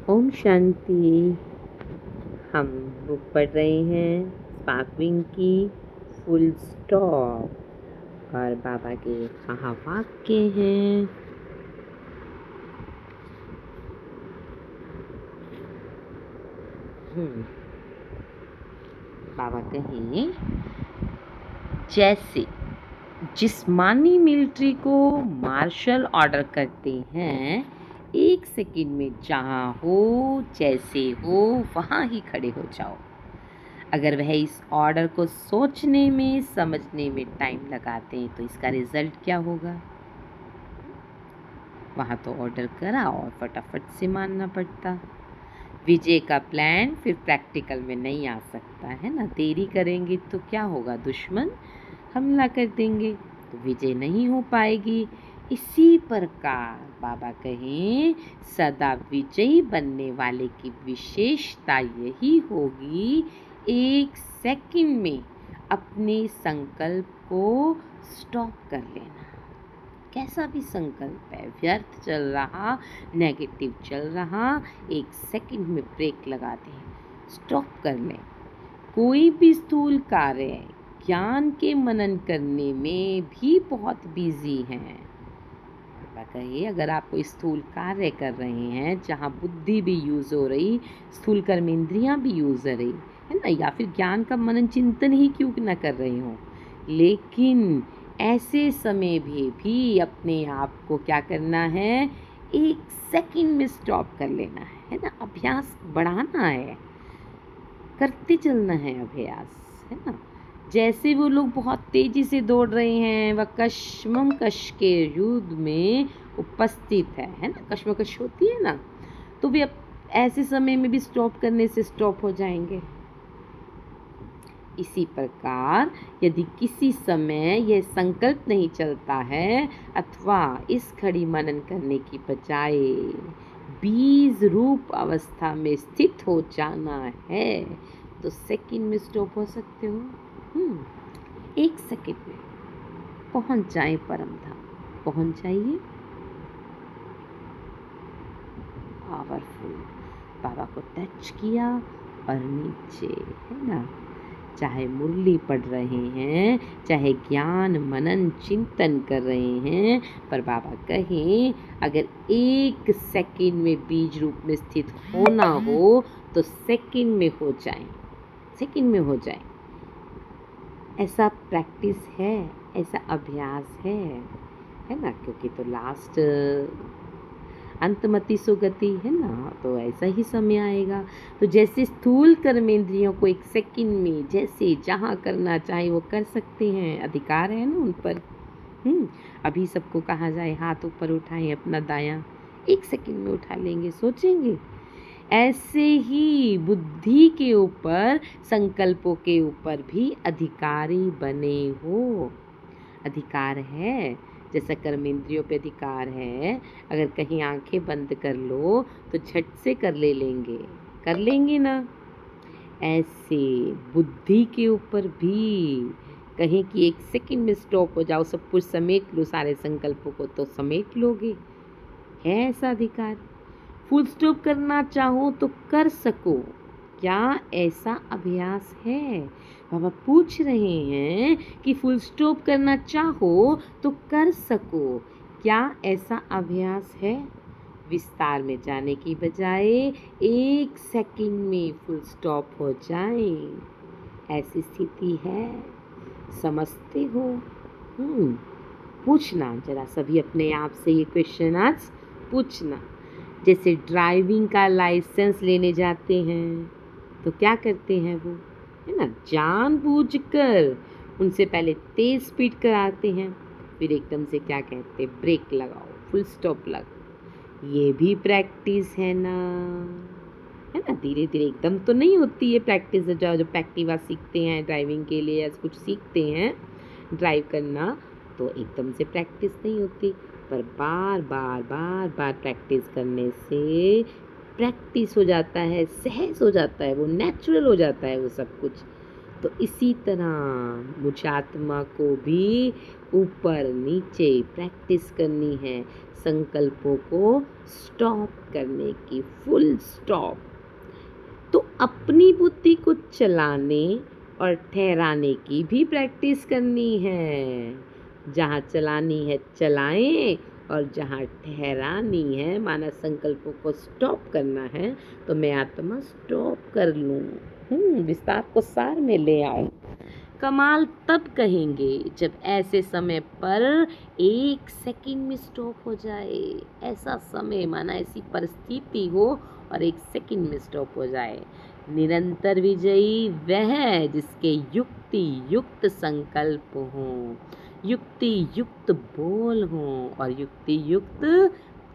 ओम शांति। हम बुक पढ़ रहे हैं स्पार्कविंग की फुल स्टॉप और बाबा के महावाक्य हैं। बाबा कहें, जैसे जिस्मानी मिलिट्री को मार्शल ऑर्डर करते हैं, 1 सेकंड में जहाँ हो जैसे हो वहाँ ही खड़े हो जाओ। अगर वह इस ऑर्डर को सोचने में समझने में टाइम लगाते हैं तो इसका रिजल्ट क्या होगा? वहाँ तो ऑर्डर करा और फटाफट से मानना पड़ता। विजय का प्लान फिर प्रैक्टिकल में नहीं आ सकता है ना। देरी करेंगे तो क्या होगा? दुश्मन हमला कर देंगे तो विजय नहीं हो पाएगी। इसी प्रकार बाबा कहें, सदा विजयी बनने वाले की विशेषता यही होगी, 1 सेकंड में अपने संकल्प को स्टॉप कर लेना। कैसा भी संकल्प है, व्यर्थ चल रहा, नेगेटिव चल रहा, 1 सेकंड में ब्रेक लगा दें, स्टॉप कर लें। कोई भी स्थूल कार्य ज्ञान के मनन करने में भी बहुत बिजी हैं। बाबा कहिए, अगर आप कोई स्थूल कार्य कर रहे हैं जहाँ बुद्धि भी यूज़ हो रही, स्थूल कर्म इंद्रियाँ भी यूज़ हो रही है ना, या फिर ज्ञान का मनन चिंतन ही क्यों न कर रहे हो, लेकिन ऐसे समय भी अपने आप को क्या करना है, 1 सेकंड में स्टॉप कर लेना है ना। अभ्यास बढ़ाना है, करते चलना है अभ्यास, है ना। जैसे वो लोग बहुत तेजी से दौड़ रहे हैं, वह कश्मकश के युद्ध में उपस्थित है ना। कश्मकश होती है ना, तो वे अब ऐसे समय में भी स्टॉप करने से स्टॉप हो जाएंगे। इसी प्रकार यदि किसी समय यह संकल्प नहीं चलता है अथवा इस घड़ी मनन करने की बजाय बीज रूप अवस्था में स्थित हो जाना है तो सेकंड में स्टॉप हो सकते हो। 1 सेकंड में पहुंच जाए परम धाम, पहुंच जाइए। पावरफुल। बाबा को टच किया और नीचे, है ना। चाहे मुरली पढ़ रहे हैं, चाहे ज्ञान मनन चिंतन कर रहे हैं, पर बाबा कहें, अगर 1 सेकंड में बीज रूप में स्थित होना हो तो सेकंड में हो जाए, सेकंड में हो जाए। ऐसा प्रैक्टिस है, ऐसा अभ्यास है ना। क्योंकि तो लास्ट अंतमति सुगति है ना, तो ऐसा ही समय आएगा। तो जैसे स्थूल कर्मेंद्रियों को 1 सेकंड में जैसे जहाँ करना चाहे वो कर सकते हैं, अधिकार है ना उन पर। अभी सबको कहा जाए हाथ ऊपर उठाएं अपना दायां, 1 सेकंड में उठा लेंगे, सोचेंगे। ऐसे ही बुद्धि के ऊपर, संकल्पों के ऊपर भी अधिकारी बने हो। अधिकार है, जैसा कर्मेंद्रियों पे अधिकार है। अगर कहीं आंखें बंद कर लो तो झट से कर लेंगे ना। ऐसे बुद्धि के ऊपर भी कहीं कि 1 सेकंड में स्टॉप हो जाओ, सब कुछ समेट लो, सारे संकल्पों को तो समेट लोगे। है ऐसा अधिकार। फुल स्टॉप करना चाहो तो कर सको। क्या ऐसा अभ्यास है? बाबा पूछ रहे हैं कि फुल स्टॉप करना चाहो तो कर सको। क्या ऐसा अभ्यास है? विस्तार में जाने की बजाय 1 सेकंड में फुल स्टॉप हो जाए, ऐसी स्थिति है? समझते हो? पूछना जरा सभी अपने आप से ये क्वेश्चन आज पूछना। जैसे ड्राइविंग का लाइसेंस लेने जाते हैं तो क्या करते हैं वो, है ना, जानबूझकर उनसे पहले तेज स्पीड कराते हैं, फिर एकदम से क्या कहते हैं, ब्रेक लगाओ, फुल स्टॉप लगाओ। ये भी प्रैक्टिस है ना, है ना। धीरे धीरे, एकदम तो नहीं होती है प्रैक्टिस। जो एक्टिवा सीखते हैं ड्राइविंग के लिए या कुछ सीखते हैं ड्राइव करना, तो एकदम से प्रैक्टिस नहीं होती, पर बार बार प्रैक्टिस करने से प्रैक्टिस हो जाता है, सहज हो जाता है, वो नेचुरल हो जाता है वो सब कुछ। तो इसी तरह मुझ आत्मा को भी ऊपर नीचे प्रैक्टिस करनी है, संकल्पों को स्टॉप करने की, फुल स्टॉप। तो अपनी बुद्धि को चलाने और ठहराने की भी प्रैक्टिस करनी है। जहाँ चलानी है चलाएं, और जहाँ ठहरानी है, माना संकल्पों को स्टॉप करना है, तो मैं आत्मा स्टॉप कर लूँ, विस्तार को सार में ले आऊँ। कमाल तब कहेंगे जब ऐसे समय पर 1 सेकंड में स्टॉप हो जाए। ऐसा समय, माना ऐसी परिस्थिति हो और 1 सेकंड में स्टॉप हो जाए। निरंतर विजयी वह है जिसके युक्ति युक्त संकल्प हों, युक्ति युक्त बोल हों और युक्ति युक्त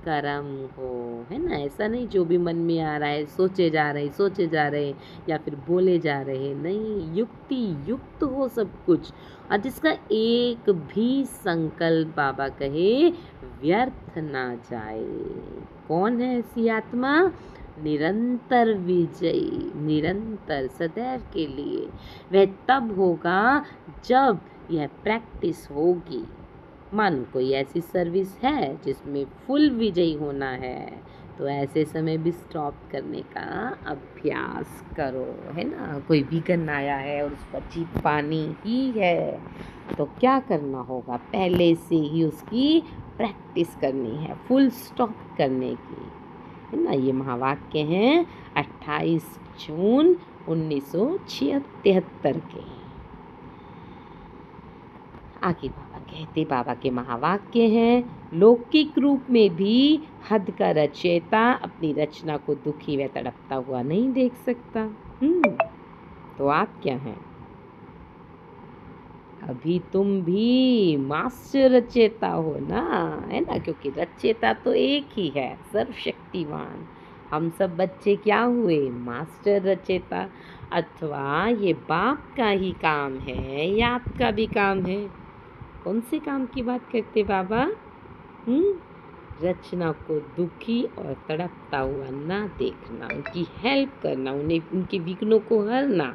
कर्म हो, है ना। ऐसा नहीं जो भी मन में आ रहा है सोचे जा रहे या फिर बोले जा रहे, नहीं, युक्ति युक्त हो सब कुछ। और जिसका एक भी संकल्प बाबा कहे व्यर्थ ना जाए। कौन है ऐसी आत्मा? निरंतर विजयी, निरंतर, सदैव के लिए। वह तब होगा जब यह प्रैक्टिस होगी। मानो कोई ऐसी सर्विस है जिसमें फुल विजयी होना है, तो ऐसे समय भी स्टॉप करने का अभ्यास करो, है ना। कोई विघन आया है और उस पर जीत पानी ही है, तो क्या करना होगा? पहले से ही उसकी प्रैक्टिस करनी है, फुल स्टॉप करने की, है ना। ये महावाक्य हैं 28 जून 1973 के। आगे बाबा कहते, बाबा के महावाक्य हैं, लौकिक रूप में भी हद का रचयिता अपनी रचना को दुखी व तड़पता हुआ नहीं देख सकता। तो आप क्या हैं? अभी तुम भी मास्टर रचयिता हो ना, है ना, क्योंकि रचयिता तो एक ही है, सर्वशक्तिमान। हम सब बच्चे क्या हुए? मास्टर रचयिता। अथवा ये बाप का ही काम है या आपका भी काम है? कौन से काम की बात करते बाबा? रचना को दुखी और तड़पता हुआ ना देखना, उनकी हेल्प करना, उन्हें उनके विघ्नों को हरना।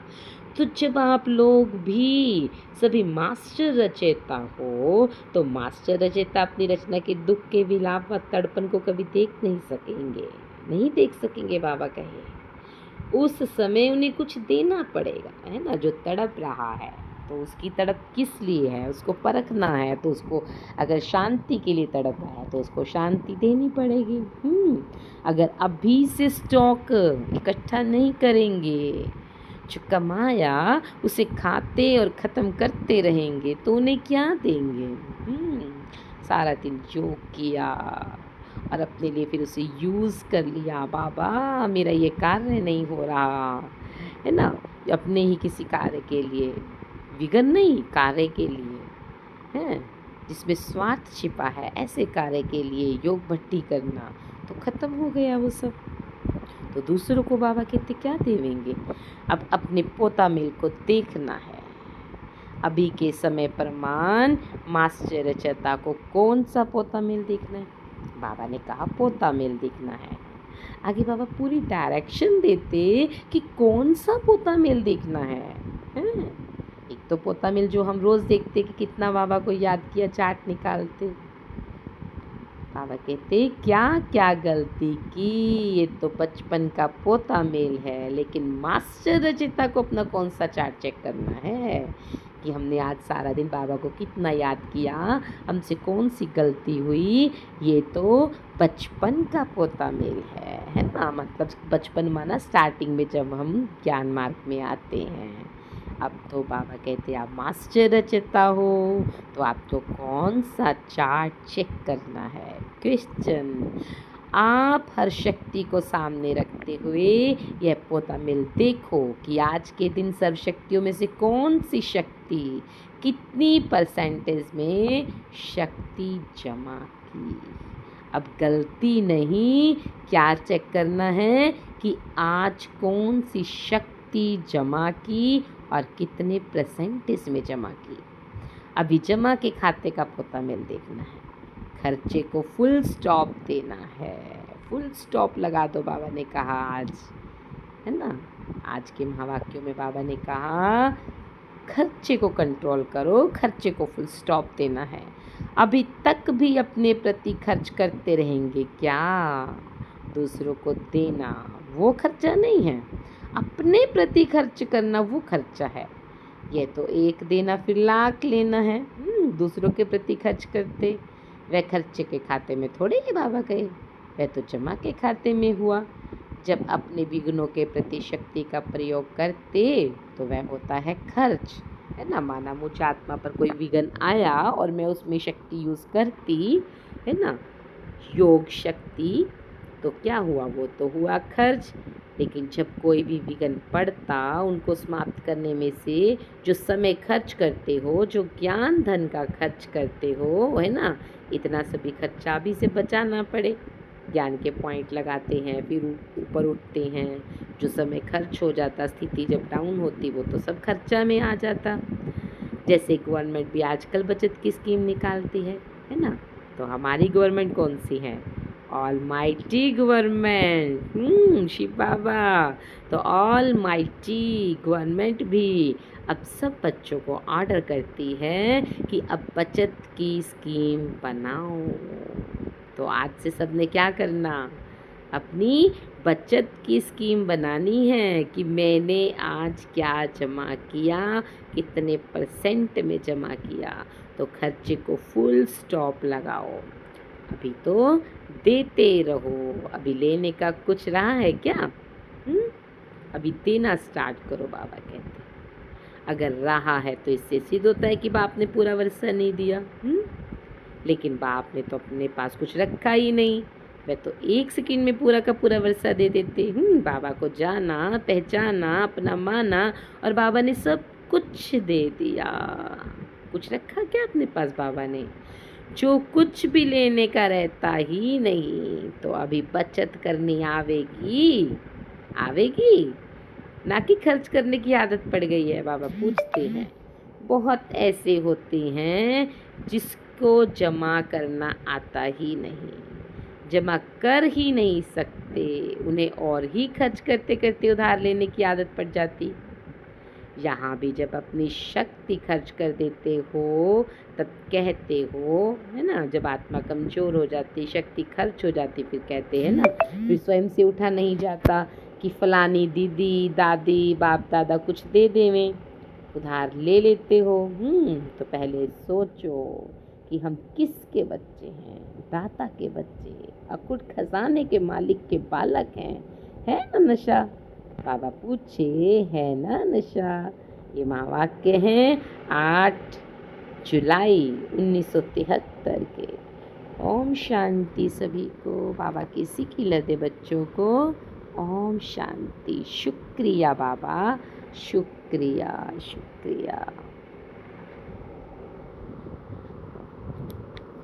तो जब आप लोग भी सभी मास्टर रचयिता हो, तो मास्टर रचयिता अपनी रचना के दुख के विलाप व तड़पन को कभी देख नहीं सकेंगे, नहीं देख सकेंगे। बाबा कहे उस समय उन्हें कुछ देना पड़ेगा, है ना। जो तड़प रहा है तो उसकी तड़प किस लिए है, उसको परखना है। तो उसको अगर शांति के लिए तड़प रहा है तो उसको शांति देनी पड़ेगी। अगर अभी से स्टॉक इकट्ठा नहीं करेंगे, जो कमाया उसे खाते और ख़त्म करते रहेंगे, तो उन्हें क्या देंगे? सारा दिन योग किया और अपने लिए फिर उसे यूज़ कर लिया। बाबा मेरा ये कार्य नहीं हो रहा, है ना। अपने ही किसी कार्य के लिए, विघन नहीं, कार्य के लिए, हैं जिसमें स्वार्थ छिपा है, ऐसे कार्य के लिए योग भट्टी करना, तो ख़त्म हो गया वो सब। तो दूसरों को बाबा कहते क्या देवेंगे? अब अपने पोता मिल को देखना है। अभी के समय प्रमाण मास्टर रचयिता को कौन सा पोता मिल देखना है? बाबा ने कहा पोता मिल देखना है। आगे बाबा पूरी डायरेक्शन देते कि कौन सा पोता मिल देखना है, एक तो पोता मिल जो हम रोज़ देखते कि कितना बाबा को याद किया, चार्ट निकालते। बाबा कहते क्या क्या गलती की, ये तो बचपन का पोता मेल है। लेकिन मास्टर रचयिता को अपना कौन सा चार्ट चेक करना है कि हमने आज सारा दिन बाबा को कितना याद किया, हमसे कौन सी गलती हुई। ये तो बचपन का पोता मेल है ना। मतलब बचपन माना स्टार्टिंग में जब हम ज्ञान मार्ग में आते हैं। अब तो बाबा कहते आप मास्टर रचयिता हो, तो आपको कौन सा चार्ट चेक करना है? क्वेश्चन। आप हर शक्ति को सामने रखते हुए यह पोता मिल देखो कि आज के दिन सर्व शक्तियों में से कौन सी शक्ति कितनी परसेंटेज में शक्ति जमा की। अब गलती नहीं, क्या चेक करना है कि आज कौन सी शक्ति जमा की और कितने परसेंटेज में जमा की। अभी जमा के खाते का पोता मिल देखना है, खर्चे को फुल स्टॉप देना है। फुल स्टॉप लगा दो, बाबा ने कहा आज, है ना। आज के महावाक्यों में बाबा ने कहा खर्चे को कंट्रोल करो, खर्चे को फुल स्टॉप देना है। अभी तक भी अपने प्रति खर्च करते रहेंगे क्या? दूसरों को देना वो खर्चा नहीं है, अपने प्रति खर्च करना वो खर्चा है। ये तो एक देना फिर लाख लेना है। दूसरों के प्रति खर्च करते, वह खर्चे के खाते में थोड़े ही बाबा गए, वह तो जमा के खाते में हुआ। जब अपने विघ्नों के प्रति शक्ति का प्रयोग करते तो वह होता है खर्च, है ना। माना मुझ आत्मा पर कोई विघ्न आया और मैं उसमें शक्ति यूज़ करती, है ना, योग शक्ति, तो क्या हुआ? वो तो हुआ खर्च। लेकिन जब कोई भी विघ्न पड़ता, उनको समाप्त करने में से जो समय खर्च करते हो, जो ज्ञान धन का खर्च करते हो, है ना, इतना सभी खर्चा भी से बचाना पड़े। ज्ञान के पॉइंट लगाते हैं, फिर ऊपर उठते हैं। जो समय खर्च हो जाता, स्थिति जब डाउन होती, वो तो सब खर्चा में आ जाता। जैसे गवर्नमेंट भी आजकल बचत की स्कीम निकालती है ना। तो हमारी गवर्नमेंट कौन सी है? ऑल माइटी गवर्नमेंट, शिव बाबा। तो ऑल माइटी गवर्नमेंट भी अब सब बच्चों को ऑर्डर करती है कि अब बचत की स्कीम बनाओ। तो आज से सबने क्या करना? अपनी बचत की स्कीम बनानी है कि मैंने आज क्या जमा किया, कितने % में जमा किया। तो खर्चे को फुल स्टॉप लगाओ। अभी तो देते रहो, अभी लेने का कुछ रहा है क्या? अभी देना स्टार्ट करो, बाबा कहते हैं। अगर रहा है तो इससे सिद्ध होता है कि बाप ने पूरा वर्षा नहीं दिया। लेकिन बाप ने तो अपने पास कुछ रखा ही नहीं, वह तो 1 सेकंड में पूरा का पूरा वर्षा दे देते। बाबा को जाना, पहचाना, अपना माना और बाबा ने सब कुछ दे दिया। कुछ रखा क्या अपने पास बाबा ने? जो कुछ भी लेने का रहता ही नहीं। तो अभी बचत करनी आवेगी, आवेगी ना कि खर्च करने की आदत पड़ गई है। बाबा पूछते हैं, बहुत ऐसे होते हैं जिसको जमा करना आता ही नहीं, जमा कर ही नहीं सकते, उन्हें और ही खर्च करते करते उधार लेने की आदत पड़ जाती। यहाँ भी जब अपनी शक्ति खर्च कर देते हो तब कहते हो, है ना, जब आत्मा कमज़ोर हो जाती, शक्ति खर्च हो जाती, फिर कहते हैं ना, फिर स्वयं से उठा नहीं जाता कि फलानी दीदी, दादी, बाप दादा कुछ दे देवें, उधार ले लेते हो। तो पहले सोचो कि हम किसके बच्चे हैं? दाता के बच्चे, अकुट खजाने के मालिक के बालक हैं। है ना नशा? बाबा पूछे, है ना नशा? ये महावाक्य हैं 8 जुलाई 1973 के। ओम शांति सभी को। बाबा की सिखी दे बच्चों को। ओम शांति। शुक्रिया बाबा, शुक्रिया शुक्रिया।